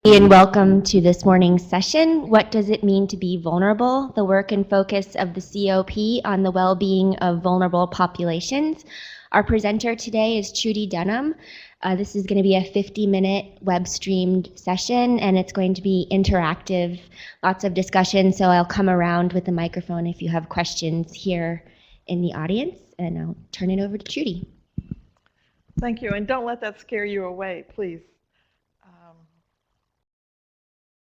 And welcome to this morning's session, What Does It Mean to Be Vulnerable? The work and focus of the COP on the well-being of vulnerable populations. Our presenter today is Trudy Dunham. This is going to be a 50-minute web-streamed session, and it's going to be interactive, lots of discussion, so I'll come around with the microphone if you have questions here in the audience, and I'll turn it over to Trudy. Thank you, and don't let that scare you away, please.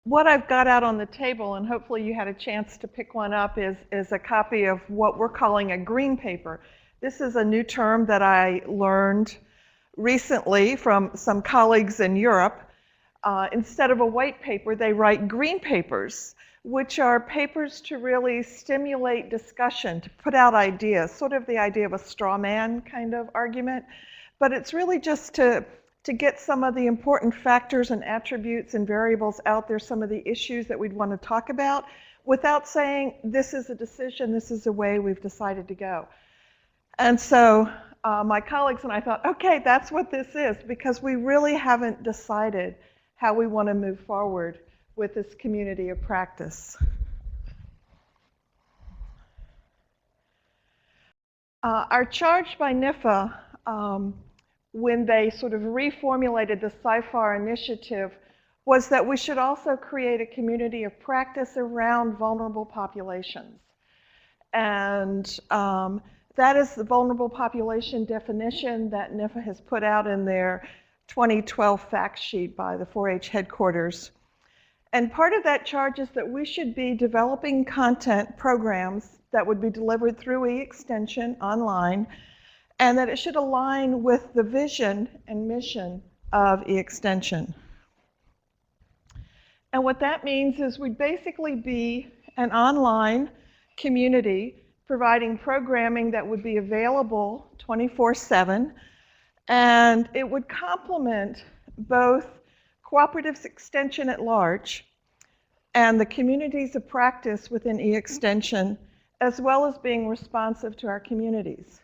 What I've got out on the table, and hopefully you had a chance to pick one up, is a copy of what we're calling a green paper. This is a new term that I learned recently from some colleagues in Europe. Instead of a white paper, they write green papers, which are papers to really stimulate discussion, to put out ideas, sort of the idea of a straw man kind of argument. But it's really just to get some of the important factors and attributes and variables out there, some of the issues that we'd want to talk about, without saying, this is a decision, this is the way we've decided to go. And so my colleagues and I thought, okay, that's what this is, because we really haven't decided how we want to move forward with this community of practice. Our charge by NIFA, when they sort of reformulated the SIFAR initiative, was that we should also create a community of practice around vulnerable populations. And that is the vulnerable population definition that NIFA has put out in their 2012 fact sheet by the 4-H headquarters. And part of that charge is that we should be developing content programs that would be delivered through e-extension online, and that it should align with the vision and mission of e-extension. And what that means is we'd basically be an online community providing programming that would be available 24/7, and it would complement both cooperative extension at large and the communities of practice within e-extension, as well as being responsive to our communities.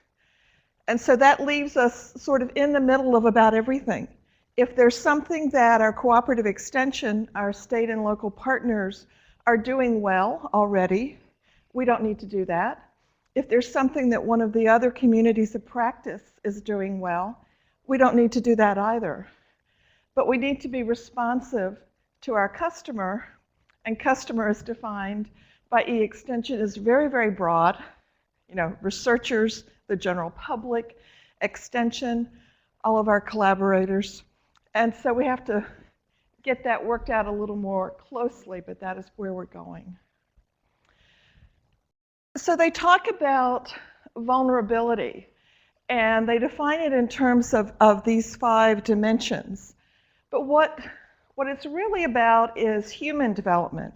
And so that leaves us sort of in the middle of about everything. If there's something that our cooperative extension, our state and local partners are doing well already, we don't need to do that. If there's something that one of the other communities of practice is doing well, we don't need to do that either. But we need to be responsive to our customer, and customer is defined by e-extension as very, very broad. You know, researchers, the general public, extension, all of our collaborators. And so we have to get that worked out a little more closely, but that is where we're going. So they talk about vulnerability, and they define it in terms of these 5 dimensions. But what it's really about is human development.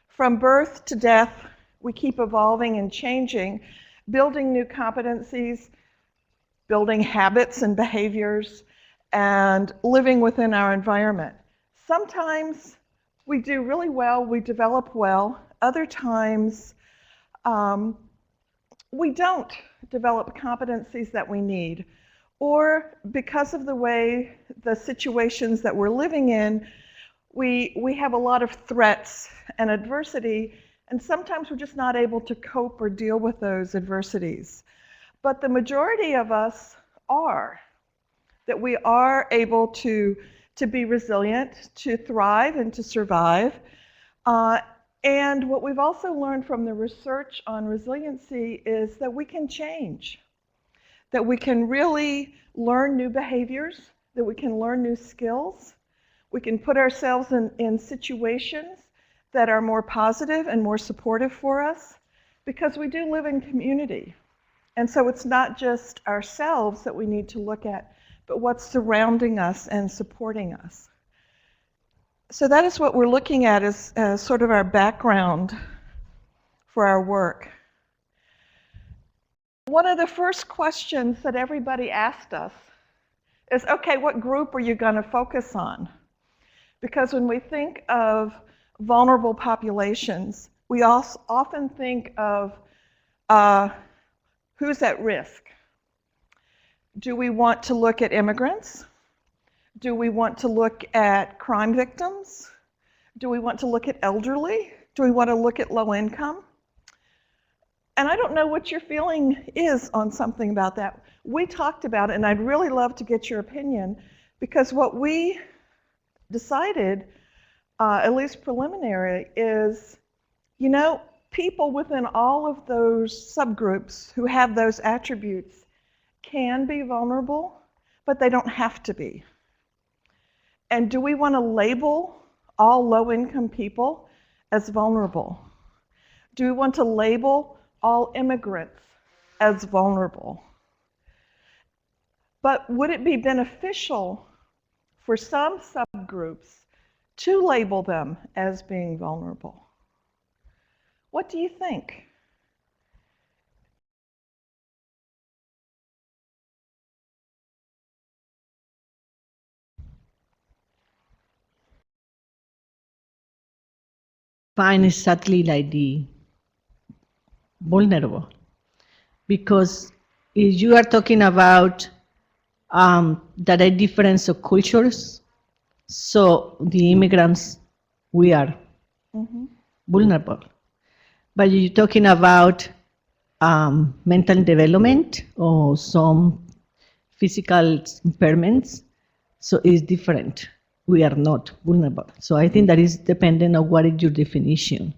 From birth to death, we keep evolving and changing, building new competencies, building habits and behaviors, and living within our environment. Sometimes we do really well, we develop well. Other times we don't develop competencies that we need. Or because of the way the situations that we're living in, we have a lot of threats and adversity, and sometimes we're just not able to cope or deal with those adversities. But the majority of us are, that we are able to be resilient, to thrive, and to survive. And what we've also learned from the research on resiliency is that we can change, that we can really learn new behaviors, that we can learn new skills. We can put ourselves in situations that are more positive and more supportive for us, because we do live in community. And so it's not just ourselves that we need to look at, but what's surrounding us and supporting us. So that is what we're looking at as sort of our background for our work. One of the first questions that everybody asked us is, okay, what group are you going to focus on? Because when we think of vulnerable populations, we also often think of who's at risk. Do we want to look at immigrants? Do we want to look at crime victims? Do we want to look at elderly? Do we want to look at low income? And I don't know what your feeling is on something about that. We talked about it, and I'd really love to get your opinion, because what we decided, at least preliminary, is, you know, people within all of those subgroups who have those attributes can be vulnerable, but they don't have to be. And do we want to label all low-income people as vulnerable? Do we want to label all immigrants as vulnerable? But would it be beneficial for some subgroups to label them as being vulnerable? What do you think? Find exactly like the vulnerable, because if you are talking about that are difference of cultures, so the immigrants, we are vulnerable. But you're talking about mental development or some physical impairments, so it's different. We are not vulnerable. So I think that is dependent on what is your definition.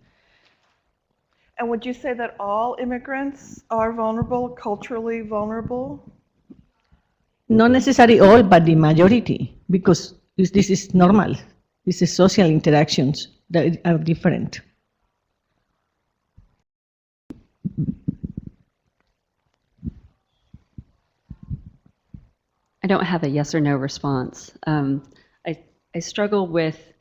And would you say that all immigrants are vulnerable, culturally vulnerable? Not necessarily all, but the majority, because this is normal. This is social interactions that are different. I don't have a yes or no response. I struggle with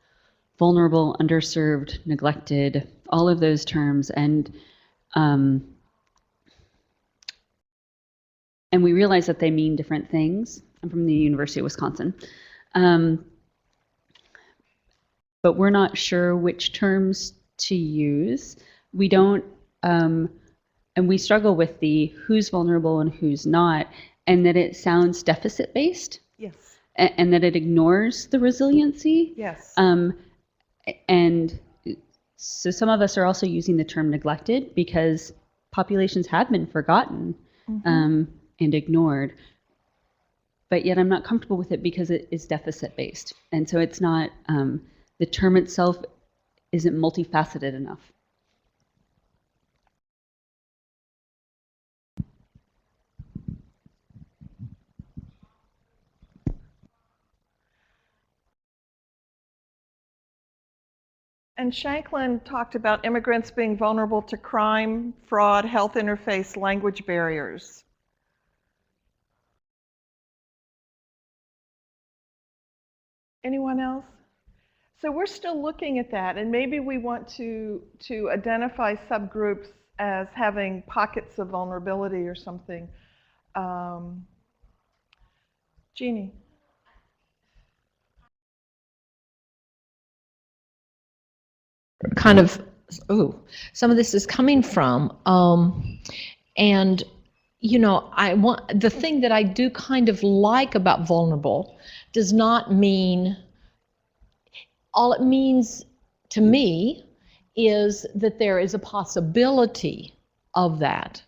vulnerable, underserved, neglected, all of those terms, and we realize that they mean different things. I'm from the University of Wisconsin, but we're not sure which terms to use. We don't, and we struggle with the who's vulnerable and who's not, and that it sounds deficit-based. Yes. And that it ignores the resiliency. Yes. And so some of us are also using the term neglected because populations have been forgotten and ignored. But yet I'm not comfortable with it because it is deficit-based. And so it's not, the term itself isn't multifaceted enough. And Shanklin talked about immigrants being vulnerable to crime, fraud, health interface, language barriers. Anyone else? So we're still looking at that, and maybe we want to identify subgroups as having pockets of vulnerability or something. Jeannie. Kind of, some of this is coming from, and you know, the thing that I do kind of like about vulnerable does not mean, all it means to me is that there is a possibility of that.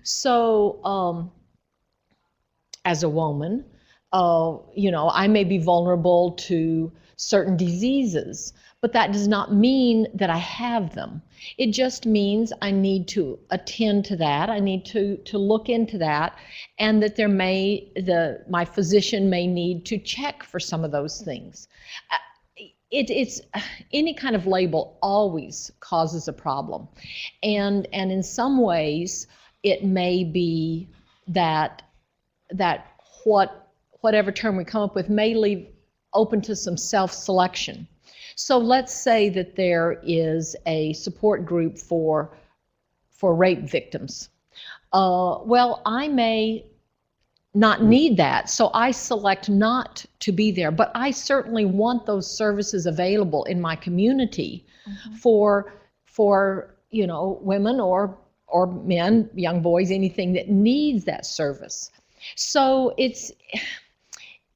So as a woman, you know, I may be vulnerable to certain diseases, but that does not mean that I have them. It just means I need to attend to that. I need to look into that, and that there my physician may need to check for some of those things. It's any kind of label always causes a problem, and in some ways it may be that whatever term we come up with may leave open to some self-selection. So let's say that there is a support group for rape victims. Well, I may not need that, so I select not to be there, but I certainly want those services available in my community for you know, women or men, young boys, anything that needs that service. So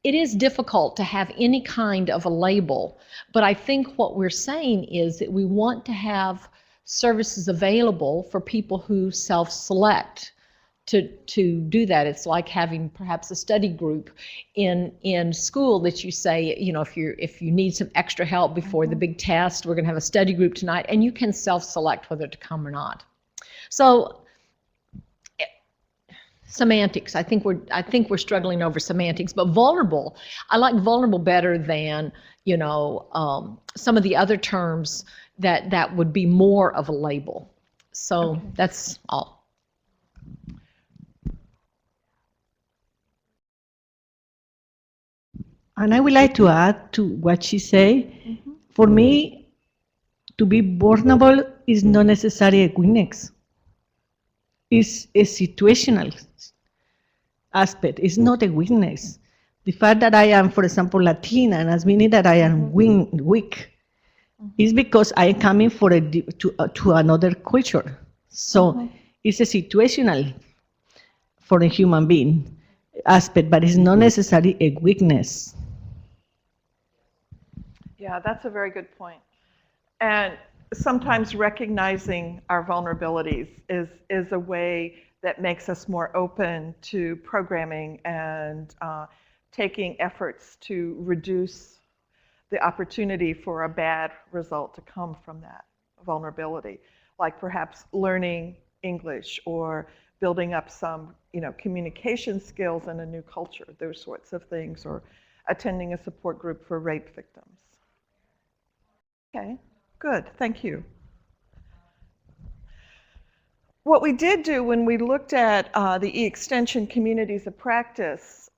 it is difficult to have any kind of a label, but I think what we're saying is that we want to have services available for people who self-select to do that. It's like having perhaps a study group in school that you say, you know, if you need some extra help before the big test, we're going to have a study group tonight, and you can self-select whether to come or not. So semantics, I think we're struggling over semantics, but vulnerable, I like vulnerable better than, you know, some of the other terms that would be more of a label. So that's all. And I would like to add to what she said. For me, to be vulnerable is not necessarily a weakness. It's a situational aspect. It's not a weakness. The fact that I am, for example, Latina, and as meaning that I am weak, is because I am coming to another culture. So it's a situational for a human being aspect, but it's not necessarily a weakness. Yeah, that's a very good point. And sometimes recognizing our vulnerabilities is a way that makes us more open to programming and taking efforts to reduce the opportunity for a bad result to come from that vulnerability, like perhaps learning English or building up some, you know, communication skills in a new culture, those sorts of things, or attending a support group for rape victims. Okay, good, thank you. What we did do when we looked at the e-extension communities of practice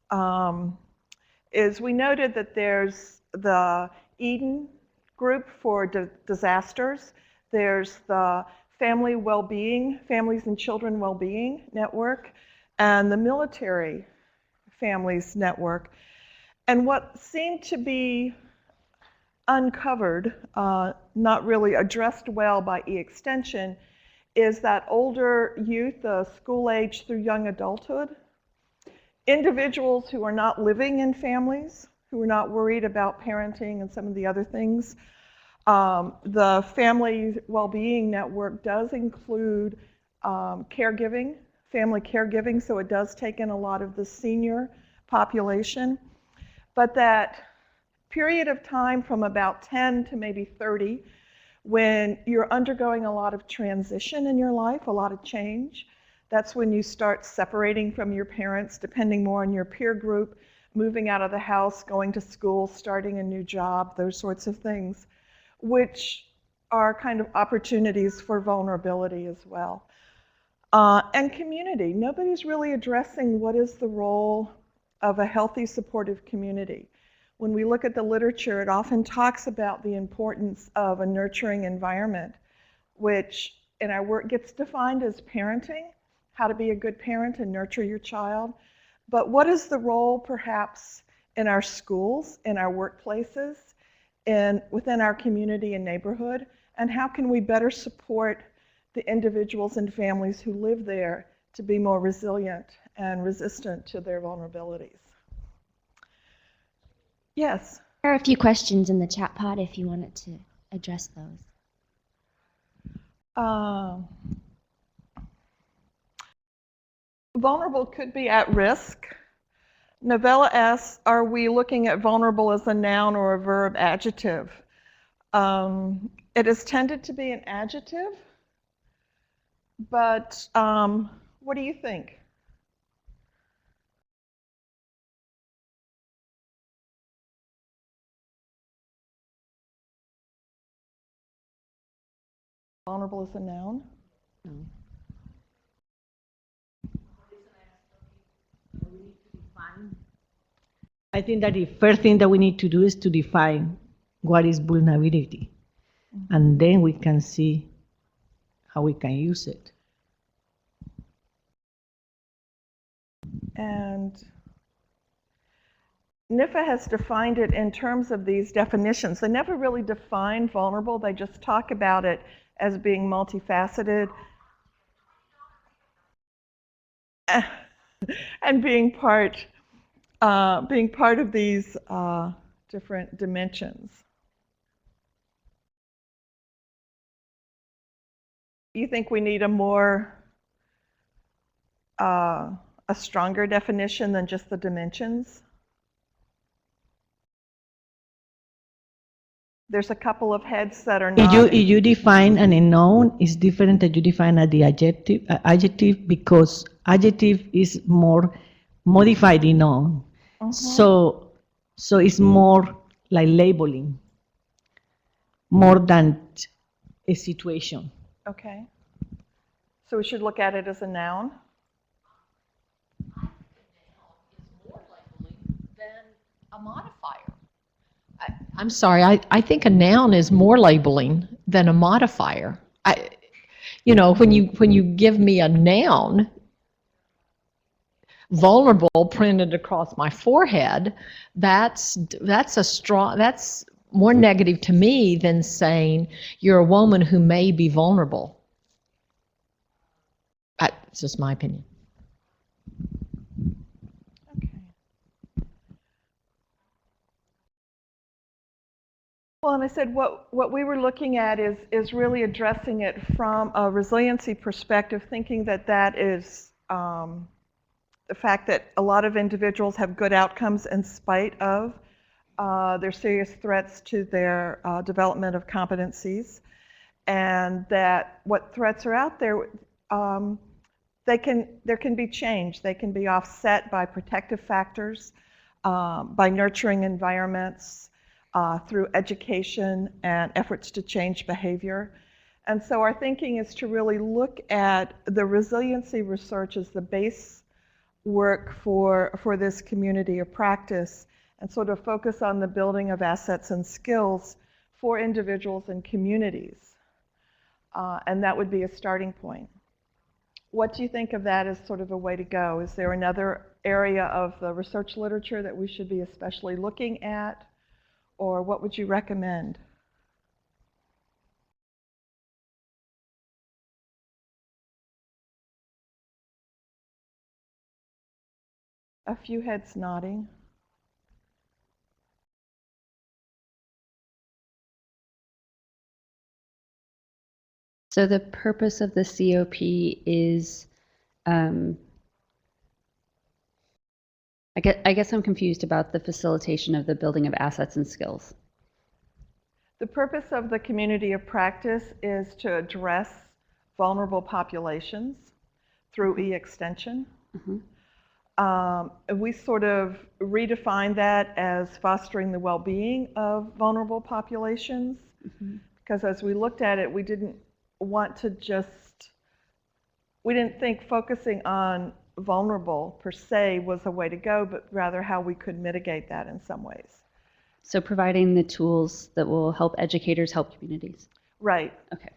is we noted that there's the Eden group for disasters, there's the family well-being, families and children well-being network, and the military families network. And what seemed to be uncovered, not really addressed well by e-extension, is that older youth, school age through young adulthood, individuals who are not living in families, who are not worried about parenting and some of the other things. The Family Wellbeing Network does include caregiving, family caregiving, so it does take in a lot of the senior population. But that period of time from about 10 to maybe 30, when you're undergoing a lot of transition in your life, a lot of change, that's when you start separating from your parents, depending more on your peer group, moving out of the house, going to school, starting a new job, those sorts of things, which are kind of opportunities for vulnerability as well. And community. Nobody's really addressing what is the role of a healthy, supportive community. When we look at the literature, it often talks about the importance of a nurturing environment, which in our work gets defined as parenting, how to be a good parent and nurture your child. But what is the role perhaps in our schools, in our workplaces, within our community and neighborhood, and how can we better support the individuals and families who live there to be more resilient and resistant to their vulnerabilities? Yes? There are a few questions in the chat pod if you wanted to address those. Vulnerable could be at risk. Novella asks, are we looking at vulnerable as a noun or a verb adjective? It has tended to be an adjective, but what do you think? Vulnerable is a noun? No. I think that the first thing that we need to do is to define what is vulnerability. And then we can see how we can use it. And NIFA has defined it in terms of these definitions. They never really define vulnerable, they just talk about it as being multifaceted and being part being part of these different dimensions. You think we need a stronger definition than just the dimensions? There's a couple of heads that are not. If you define an noun, it's different than you define the adjective, because adjective is more modified in noun. So it's more like labeling, more than a situation. Okay. So we should look at it as a noun? A modifier. I'm sorry, I think a noun is more labeling than a modifier. When you give me a noun, vulnerable printed across my forehead, that's more negative to me than saying you're a woman who may be vulnerable. That's just my opinion. Well, and I said what we were looking at is really addressing it from a resiliency perspective, thinking that is the fact that a lot of individuals have good outcomes in spite of their serious threats to their development of competencies, and that what threats are out there, there can be change. They can be offset by protective factors, by nurturing environments, through education and efforts to change behavior. And so our thinking is to really look at the resiliency research as the base work for this community of practice, and sort of focus on the building of assets and skills for individuals and communities. And that would be a starting point. What do you think of that as sort of a way to go? Is there another area of the research literature that we should be especially looking at? Or what would you recommend? A few heads nodding. So the purpose of the COP is, I guess I'm confused about the facilitation of the building of assets and skills. The purpose of the community of practice is to address vulnerable populations through e-extension. We sort of redefine that as fostering the well-being of vulnerable populations, because as we looked at it, we didn't think focusing on vulnerable per se was a way to go, but rather how we could mitigate that in some ways. So providing the tools that will help educators help communities. Right. Okay.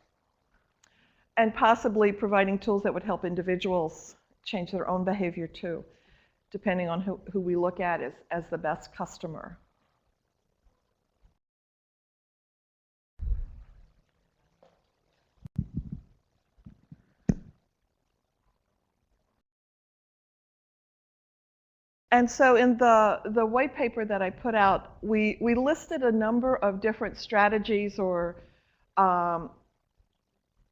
And possibly providing tools that would help individuals change their own behavior too, depending on who we look at as the best customer. And so in the white paper that I put out, we listed a number of different strategies or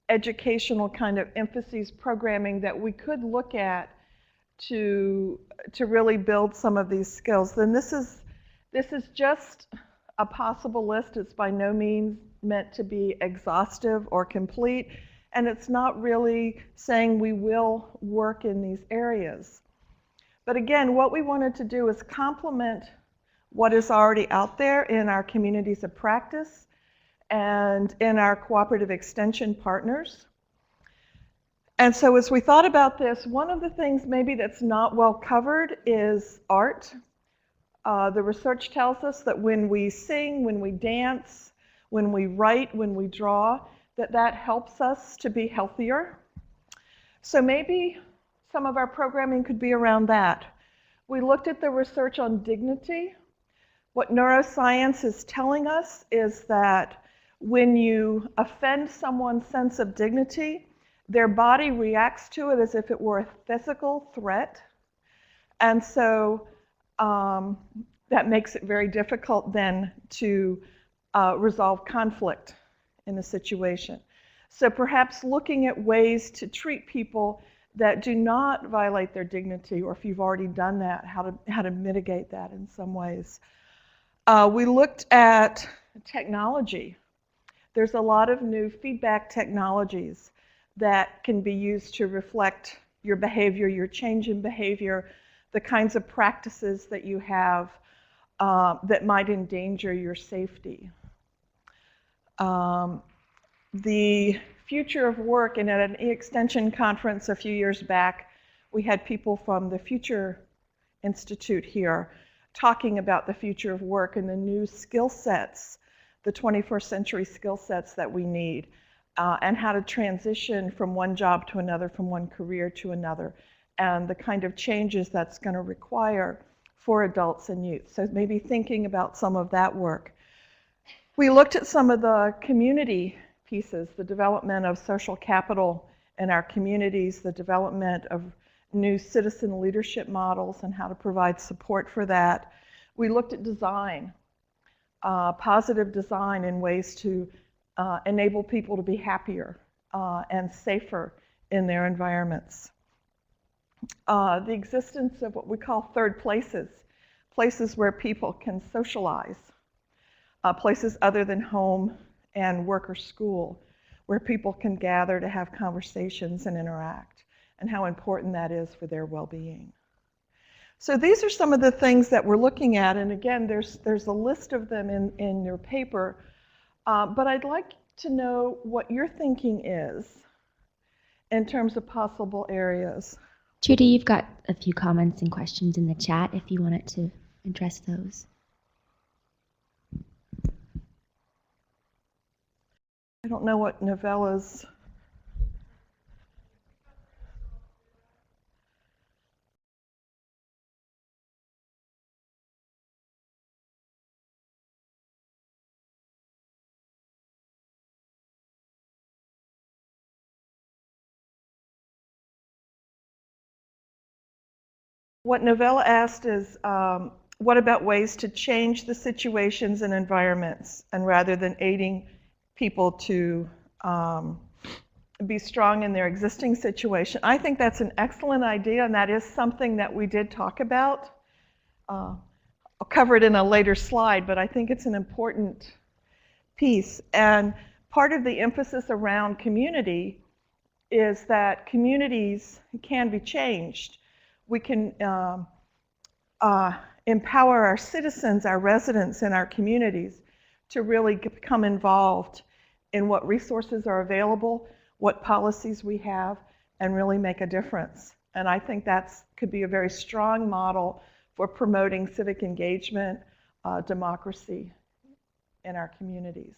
educational kind of emphases programming that we could look at to really build some of these skills. Then this is just a possible list. It's by no means meant to be exhaustive or complete, and it's not really saying we will work in these areas. But again, what we wanted to do is complement what is already out there in our communities of practice and in our cooperative extension partners. And so as we thought about this, one of the things maybe that's not well covered is art. The research tells us that when we sing, when we dance, when we write, when we draw, that helps us to be healthier. So maybe some of our programming could be around that. We looked at the research on dignity. What neuroscience is telling us is that when you offend someone's sense of dignity, their body reacts to it as if it were a physical threat. And so that makes it very difficult then to resolve conflict in a situation. So perhaps looking at ways to treat people that do not violate their dignity, or if you've already done that, how to mitigate that in some ways. We looked at technology. There's a lot of new feedback technologies that can be used to reflect your behavior, your change in behavior, the kinds of practices that you have that might endanger your safety. The future of work, and at an e-extension conference a few years back, we had people from the Future Institute here talking about the future of work and the new skill sets, the 21st century skill sets that we need, and how to transition from one job to another, from one career to another, and the kind of changes that's going to require for adults and youth. So maybe thinking about some of that work. We looked at some of the community pieces, the development of social capital in our communities, the development of new citizen leadership models and how to provide support for that. We looked at design, positive design in ways to enable people to be happier and safer in their environments. The existence of what we call third places, places where people can socialize, places other than home and work or school, where people can gather to have conversations and interact, and how important that is for their well-being. So these are some of the things that we're looking at, and again, there's a list of them in your paper, but I'd like to know what your thinking is in terms of possible areas. Judy, you've got a few comments and questions in the chat if you wanted to address those. I don't know what novellas. What Novella asked is, what about ways to change the situations and environments, and rather than aiding people to be strong in their existing situation? I think that's an excellent idea, and that is something that we did talk about. I'll cover it in a later slide, but I think it's an important piece. And part of the emphasis around community is that communities can be changed. We can empower our citizens, our residents in our communities to really become involved in what resources are available, what policies we have, and really make a difference. And I think that could be a very strong model for promoting civic engagement, democracy in our communities.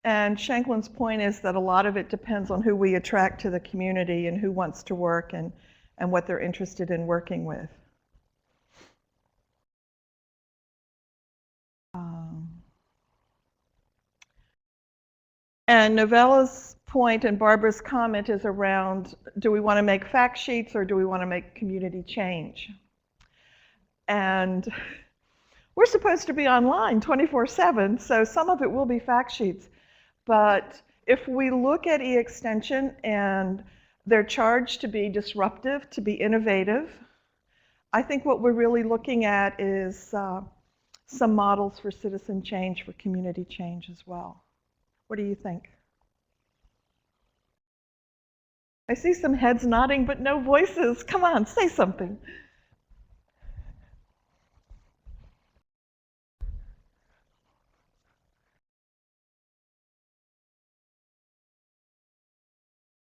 And Shanklin's point is that a lot of it depends on who we attract to the community and who wants to work and what they're interested in working with. And Novella's point and Barbara's comment is around, do we want to make fact sheets or do we want to make community change? And we're supposed to be online 24/7, so some of it will be fact sheets. But if we look at e-extension and they're charged to be disruptive, to be innovative, I think what we're really looking at is some models for citizen change, for community change as well. What do you think? I see some heads nodding, but no voices. Come on, say something.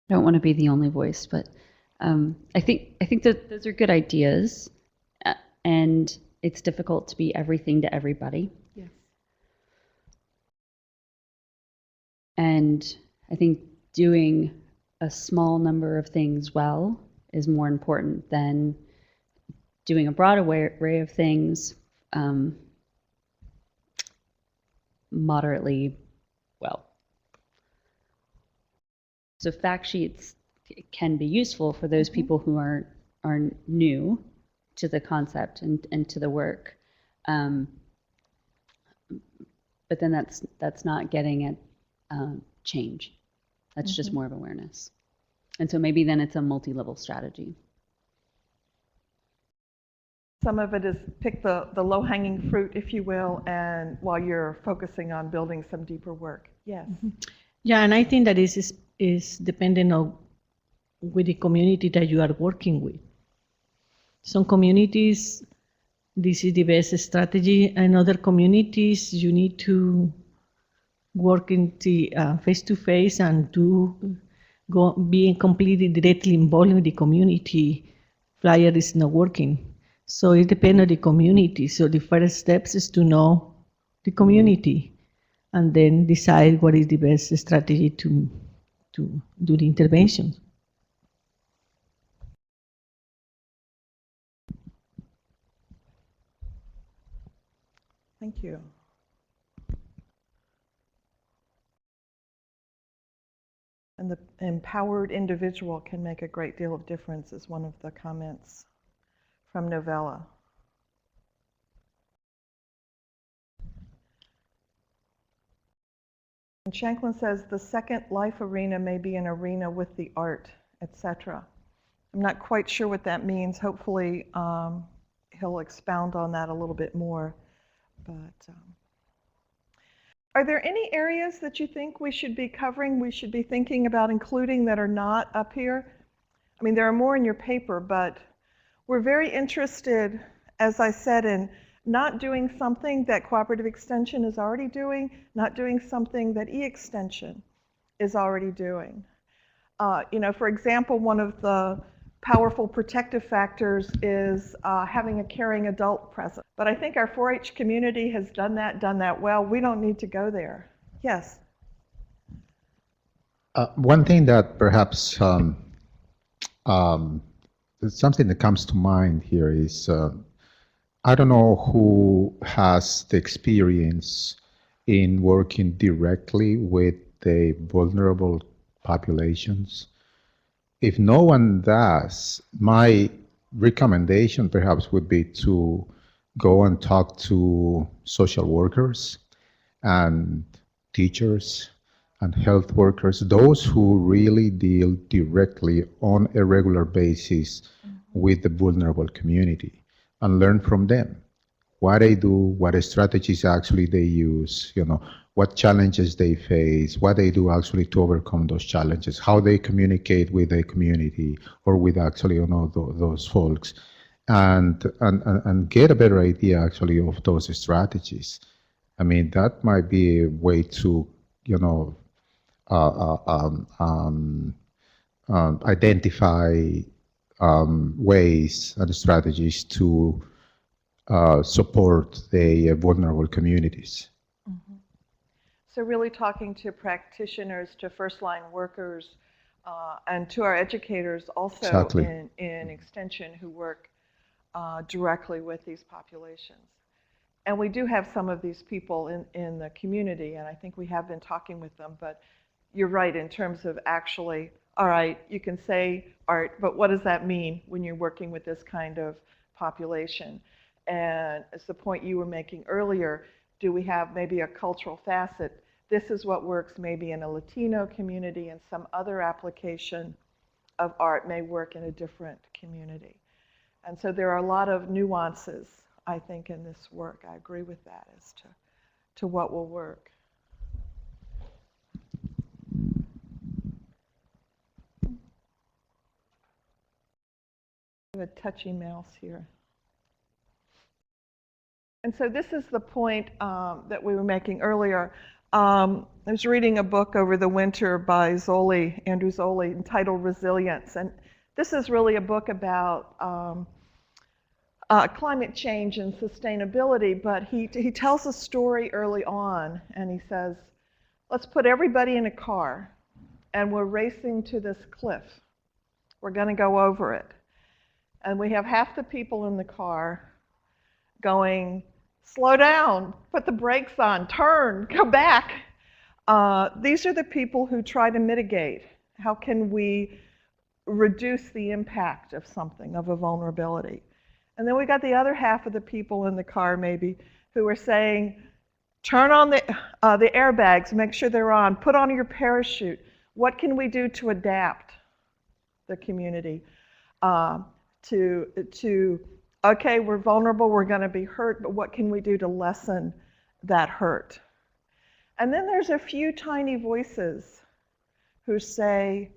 I don't want to be the only voice, but I think that those are good ideas, and it's difficult to be everything to everybody. Yes. And I think doing a small number of things well is more important than doing a broad array of things moderately well. So fact sheets can be useful for those people who are new to the concept and to the work. But then that's not getting at change. That's just more of awareness. And so maybe then it's a multi-level strategy. Some of it is pick the low-hanging fruit, if you will, and while you're focusing on building some deeper work. Yes. Yeah, and I think that is dependent on with the community that you are working with. Some communities, this is the best strategy, and other communities, you need to work in the face-to-face and being completely directly involved with the community. Flyer is not working. So it depends on the community. So the first steps is to know the community and then decide what is the best strategy to do the intervention. Thank you. And the empowered individual can make a great deal of difference is one of the comments from Novella. And Shanklin says the second life arena may be an arena with the art, etc. I'm not quite sure what that means. Hopefully he'll expound on that a little bit more. But are there any areas that you think we should be covering, we should be thinking about including that are not up here? I mean, there are more in your paper, but we're very interested, as I said, in not doing something that Cooperative Extension is already doing, not doing something that E-Extension is already doing. You know, for example, one of the powerful protective factors is having a caring adult present. But I think our 4-H community has done that well. We don't need to go there. Yes? One thing that perhaps something that comes to mind here is I don't know who has the experience in working directly with the vulnerable populations. If no one does, my recommendation perhaps would be to go and talk to social workers and teachers and health workers, those who really deal directly on a regular basis with the vulnerable community, and learn from them what they do, what strategies actually they use, you know, what challenges they face, what they do actually to overcome those challenges, how they communicate with the community or with actually, you know, those folks, and get a better idea actually of those strategies. I mean, that might be a way to, you know, identify ways and strategies to support the vulnerable communities. Mm-hmm. So really talking to practitioners, to first-line workers, and to our educators also Exactly. in Extension who work directly with these populations. And we do have some of these people in the community, and I think we have been talking with them, but you're right in terms of actually, all right, you can say art, but what does that mean when you're working with this kind of population? And as the point you were making earlier, do we have maybe a cultural facet? This is what works maybe in a Latino community, and some other application of art may work in a different community. And so there are a lot of nuances, I think, in this work. I agree with that as to what will work. I have a touchy mouse here. And so this is the point that we were making earlier. I was reading a book over the winter by Andrew Zolli, entitled Resilience. And this is really a book about climate change and sustainability, but he tells a story early on, and he says, let's put everybody in a car, and we're racing to this cliff. We're going to go over it. And we have half the people in the car going, slow down, put the brakes on, turn, go back. These are the people who try to mitigate. How can we reduce the impact of something, of a vulnerability? And then we got the other half of the people in the car maybe who are saying, turn on the airbags, make sure they're on, put on your parachute. What can we do to adapt the community okay, we're vulnerable, we're going to be hurt, but what can we do to lessen that hurt? And then there's a few tiny voices who say,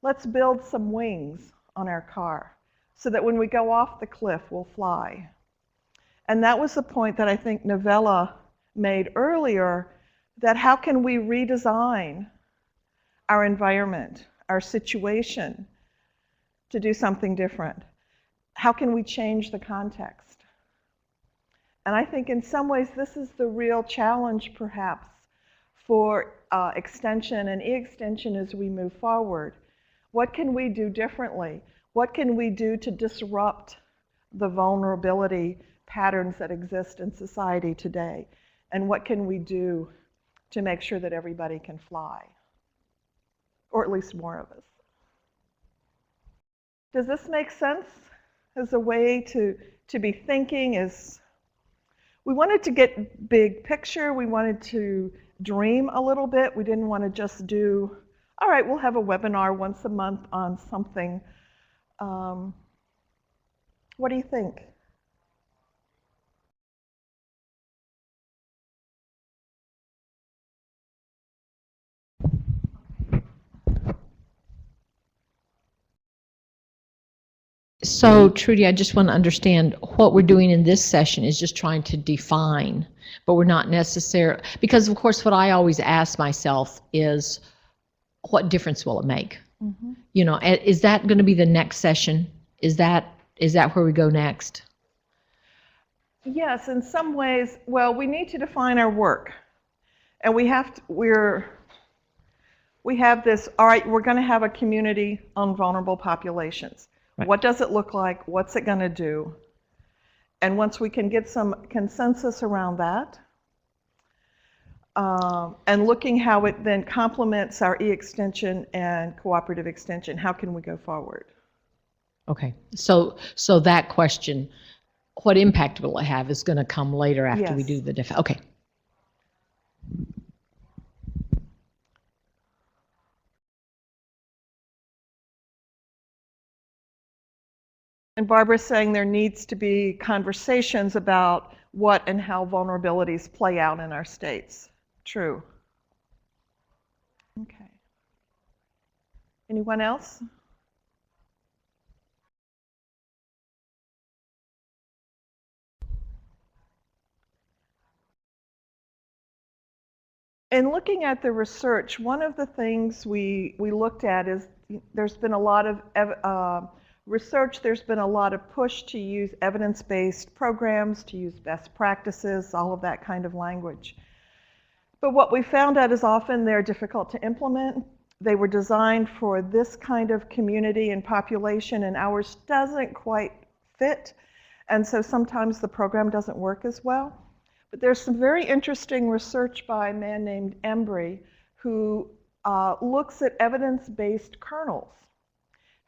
let's build some wings on our car so that when we go off the cliff, we'll fly. And that was the point that I think Novella made earlier, that how can we redesign our environment, our situation, to do something different? How can we change the context? And I think in some ways this is the real challenge perhaps for extension and e-extension as we move forward. What can we do differently? What can we do to disrupt the vulnerability patterns that exist in society today? And what can we do to make sure that everybody can fly? Or at least more of us. Does this make sense as a way to be thinking? We wanted to get big picture. We wanted to dream a little bit. We didn't want to just do, all right, we'll have a webinar once a month on something. What do you think? So, Trudy, I just want to understand what we're doing in this session is just trying to define, but we're not necessarily, because of course what I always ask myself is, what difference will it make? Mm-hmm. You know, is that going to be the next session? Is that where we go next? Yes, in some ways. Well, we need to define our work, and we have this. All right, we're going to have a community on vulnerable populations. Right. What does it look like? What's it going to do? And once we can get some consensus around that, and looking how it then complements our e-extension and cooperative extension, how can we go forward? Okay, so that question, what impact will it have, is going to come later after we do the okay. And Barbara's saying there needs to be conversations about what and how vulnerabilities play out in our states. True. Okay. Anyone else? In looking at the research, one of the things we looked at is there's been a lot of research, there's been a lot of push to use evidence-based programs, to use best practices, all of that kind of language. But what we found out is often they're difficult to implement. They were designed for this kind of community and population, and ours doesn't quite fit. And so sometimes the program doesn't work as well. But there's some very interesting research by a man named Embry who looks at evidence-based kernels.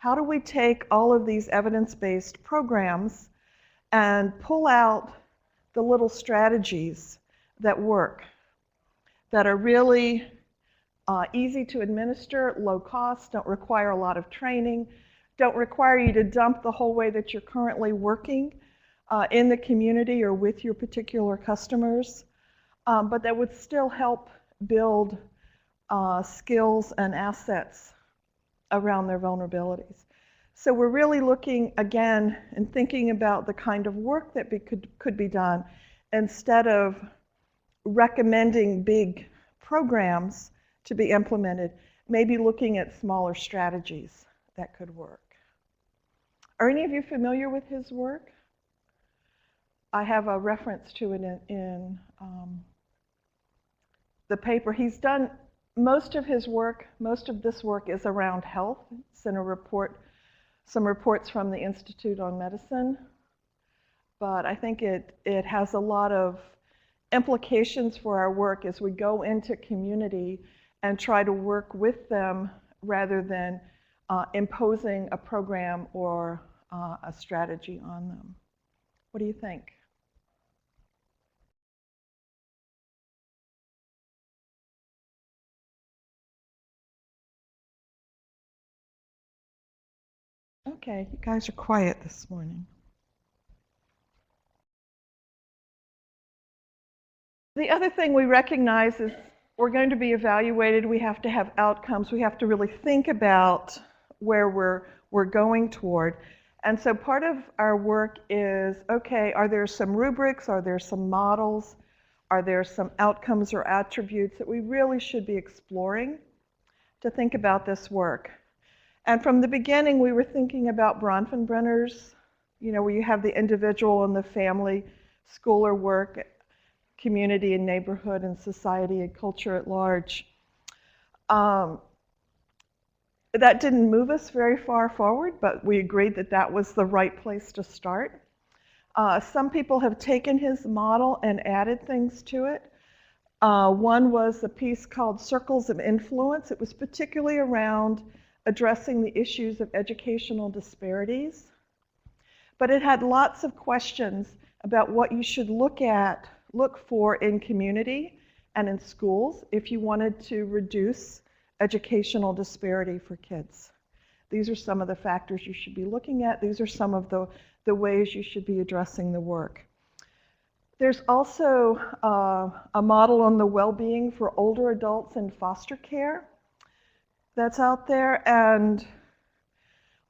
How do we take all of these evidence-based programs and pull out the little strategies that work, that are really easy to administer, low cost, don't require a lot of training, don't require you to dump the whole way that you're currently working in the community or with your particular customers, but that would still help build skills and assets around their vulnerabilities. So we're really looking again and thinking about the kind of work that could be done instead of recommending big programs to be implemented, maybe looking at smaller strategies that could work. Are any of you familiar with his work? I have a reference to it in the paper. He's done most of his work, most of this work is around health. It's in a report, some reports from the Institute on Medicine. But I think it has a lot of implications for our work as we go into community and try to work with them rather than imposing a program or a strategy on them. What do you think? Okay, you guys are quiet this morning. The other thing we recognize is we're going to be evaluated. We have to have outcomes. We have to really think about where we're going toward. And so part of our work is, okay, are there some rubrics? Are there some models? Are there some outcomes or attributes that we really should be exploring to think about this work? And from the beginning, we were thinking about Bronfenbrenner's, where you have the individual and the family, school or work, community and neighborhood and society and culture at large. That didn't move us very far forward, but we agreed that that was the right place to start. Some people have taken his model and added things to it. One was a piece called Circles of Influence. It was particularly around addressing the issues of educational disparities. But it had lots of questions about what you should look for in community and in schools if you wanted to reduce educational disparity for kids. These are some of the factors you should be looking at. These are some of the ways you should be addressing the work. There's also a model on the well-being for older adults in foster care that's out there. And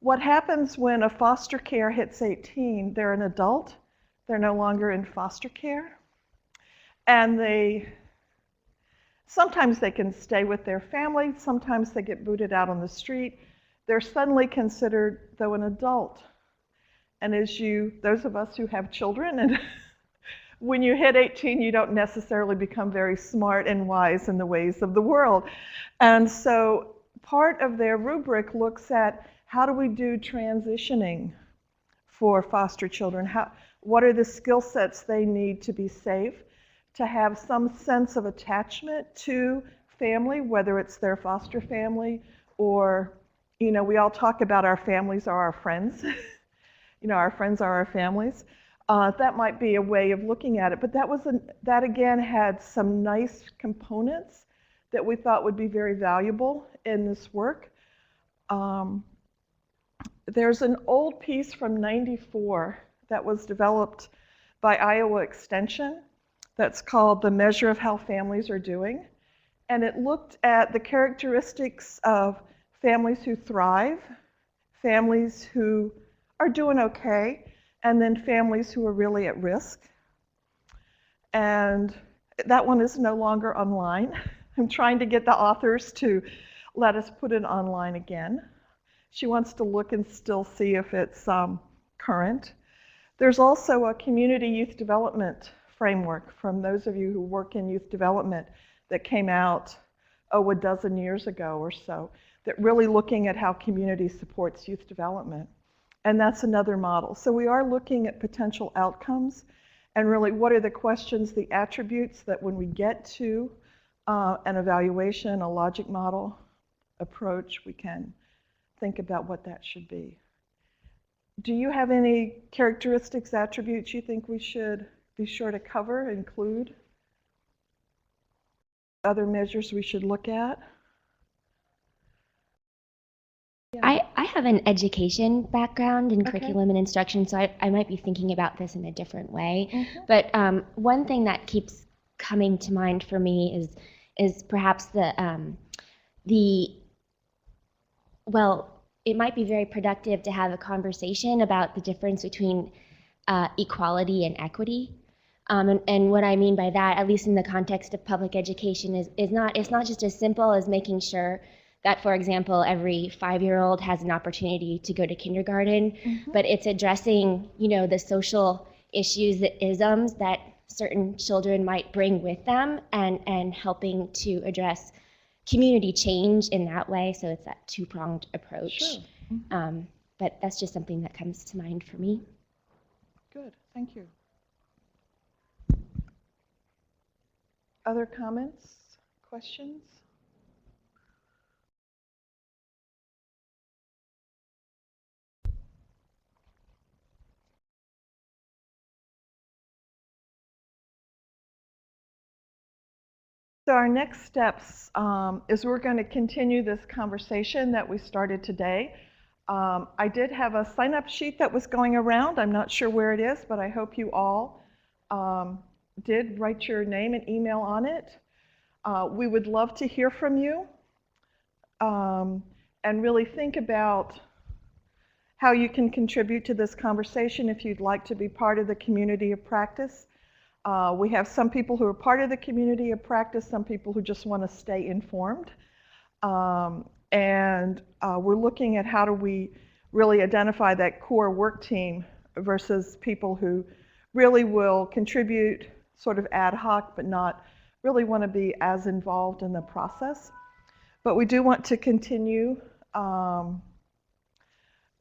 what happens when a foster care hits 18, they're an adult, they're no longer in foster care. And sometimes they can stay with their family, sometimes they get booted out on the street. They're suddenly considered, though, an adult. And those of us who have children, and when you hit 18, you don't necessarily become very smart and wise in the ways of the world. And so part of their rubric looks at how do we do transitioning for foster children? What are the skill sets they need to be safe, to have some sense of attachment to family, whether it's their foster family or, we all talk about our families are our friends. Our friends are our families. That might be a way of looking at it, but that again had some nice components that we thought would be very valuable in this work. There's an old piece from '94 that was developed by Iowa Extension that's called The Measure of How Families Are Doing. And it looked at the characteristics of families who thrive, families who are doing okay, and then families who are really at risk. And that one is no longer online. I'm trying to get the authors to let us put it online again. She wants to look and still see if it's current. There's also a community youth development framework from those of you who work in youth development that came out, a dozen years ago or so, that really looking at how community supports youth development. And that's another model. So we are looking at potential outcomes and really what are the questions, the attributes that when we get to an evaluation, a logic model approach, we can think about what that should be. Do you have any characteristics, attributes you think we should be sure to cover, include? Other measures we should look at? I have an education background in Okay. curriculum and instruction, so I might be thinking about this in a different way. But one thing that keeps coming to mind for me is perhaps it might be very productive to have a conversation about the difference between equality and equity. And what I mean by that, at least in the context of public education, it's not just as simple as making sure that, for example, every 5-year-old has an opportunity to go to kindergarten, but it's addressing, the social issues, the isms that certain children might bring with them, and helping to address community change in that way. So it's that two-pronged approach. Sure. But that's just something that comes to mind for me. Good, thank you. Other comments, questions? So our next steps is we're going to continue this conversation that we started today. I did have a sign-up sheet that was going around. I'm not sure where it is, but I hope you all did write your name and email on it. We would love to hear from you and really think about how you can contribute to this conversation if you'd like to be part of the community of practice. We have some people who are part of the community of practice, some people who just want to stay informed. And we're looking at how do we really identify that core work team versus people who really will contribute sort of ad hoc but not really want to be as involved in the process. But we do want to continue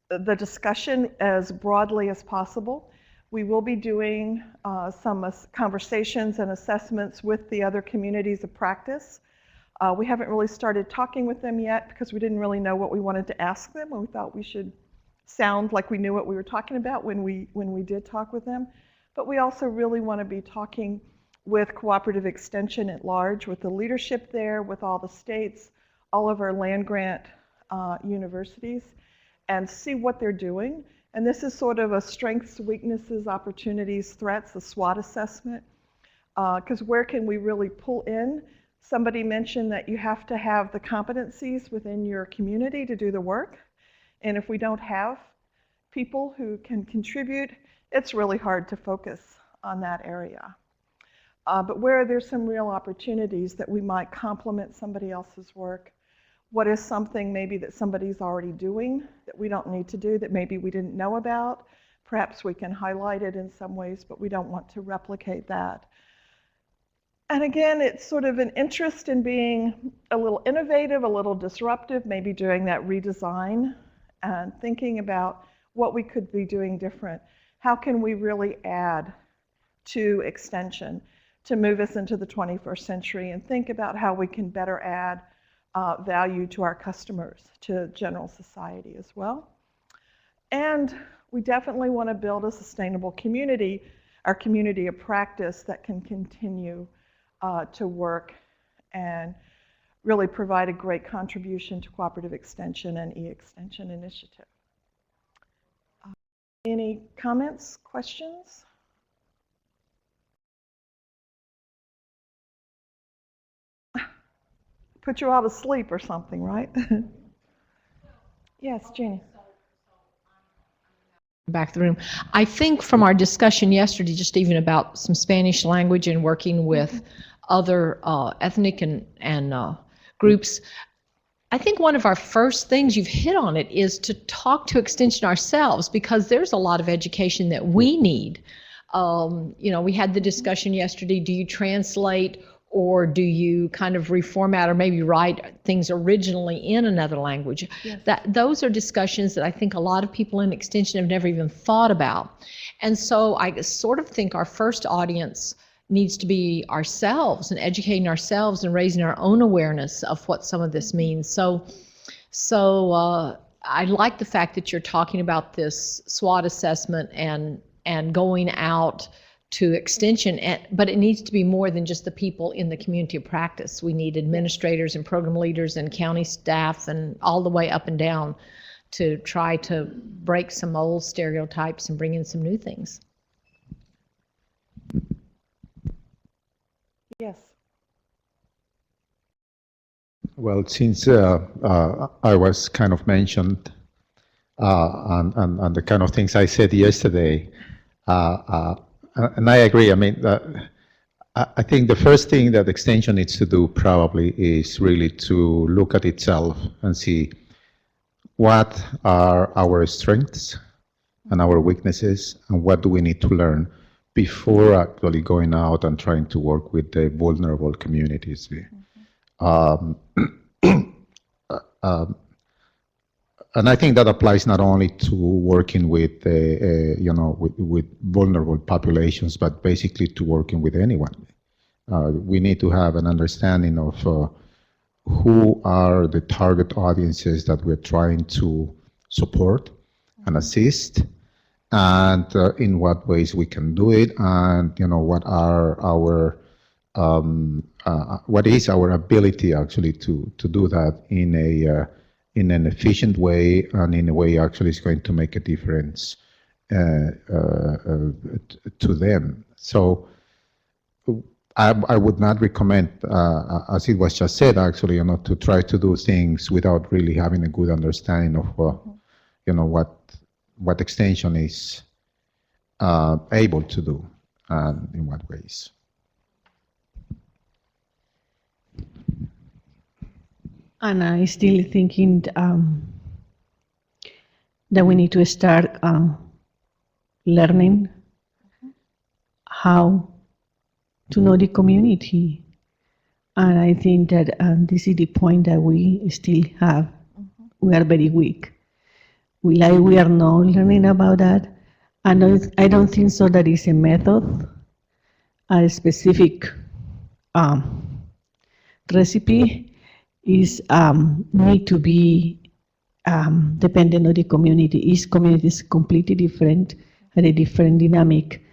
the discussion as broadly as possible. We will be doing some conversations and assessments with the other communities of practice. We haven't really started talking with them yet because we didn't really know what we wanted to ask them, and we thought we should sound like we knew what we were talking about when we did talk with them. But we also really want to be talking with cooperative extension at large, with the leadership there, with all the states, all of our land-grant universities, and see what they're doing. And this is sort of a strengths, weaknesses, opportunities, threats, a SWOT assessment. Because where can we really pull in? Somebody mentioned that you have to have the competencies within your community to do the work. And if we don't have people who can contribute, it's really hard to focus on that area. But where there's some real opportunities that we might complement somebody else's work, what is something maybe that somebody's already doing that we don't need to do, that maybe we didn't know about? Perhaps we can highlight it in some ways, but we don't want to replicate that. And again, it's sort of an interest in being a little innovative, a little disruptive, maybe doing that redesign and thinking about what we could be doing different. How can we really add to extension to move us into the 21st century, and think about how we can better add value to our customers, to general society as well. And we definitely want to build a sustainable community, our community of practice that can continue to work and really provide a great contribution to cooperative extension and e-extension initiative. Any comments, questions? Put you all to sleep or something, right? Yes, Jeannie. Back of the room. I think from our discussion yesterday, just even about some Spanish language and working with other ethnic and groups, I think one of our first things, you've hit on it, is to talk to Extension ourselves, because there's a lot of education that we need. You know, we had the discussion yesterday, do you translate or do you kind of reformat or maybe write things originally in another language? Yes. Those are discussions that I think a lot of people in Extension have never even thought about. And so I sort of think our first audience needs to be ourselves, and educating ourselves and raising our own awareness of what some of this means. So I like the fact that you're talking about this SWOT assessment and going out to Extension, but it needs to be more than just the people in the community of practice. We need administrators and program leaders and county staff and all the way up and down to try to break some old stereotypes and bring in some new things. Yes. Well, since I was kind of mentioned on the kind of things I said yesterday, and I agree. I mean, I think the first thing that Extension needs to do probably is really to look at itself and see what are our strengths and our weaknesses, and what do we need to learn before actually going out and trying to work with the vulnerable communities. Um, and I think that applies not only to working with, with vulnerable populations, but basically to working with anyone. We need to have an understanding of who are the target audiences that we're trying to support and assist, and in what ways we can do it, and what are our what is our ability actually to do that in an efficient way, and in a way actually is going to make a difference to them. So I would not recommend, as it was just said, actually, to try to do things without really having a good understanding of, what extension is able to do, and in what ways. And I still thinking that we need to start learning how to know the community. And I think that this is the point that we still have. We are very weak. We are not learning about that. And I don't think so that is a method, a specific recipe is need to be dependent on the community. Each community is completely different, had a different dynamic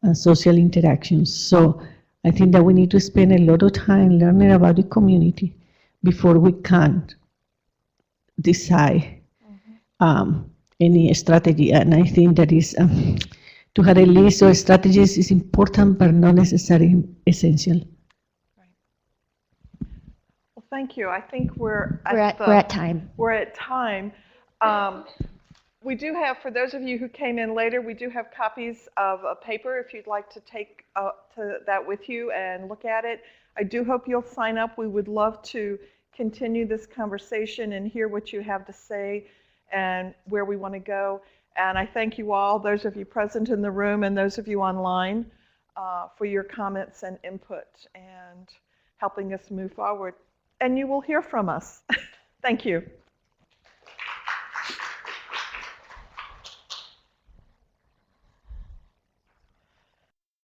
and social interactions. So I think that we need to spend a lot of time learning about the community before we can decide any strategy. And I think that is to have a list of strategies is important, but not necessarily essential. Well, thank you. I think we're at time. We're at time. We do have, for those of you who came in later, we do have copies of a paper if you'd like to take that with you and look at it. I do hope you'll sign up. We would love to continue this conversation and hear what you have to say and where we want to go. And I thank you all, those of you present in the room and those of you online, for your comments and input and helping us move forward. And you will hear from us. Thank you.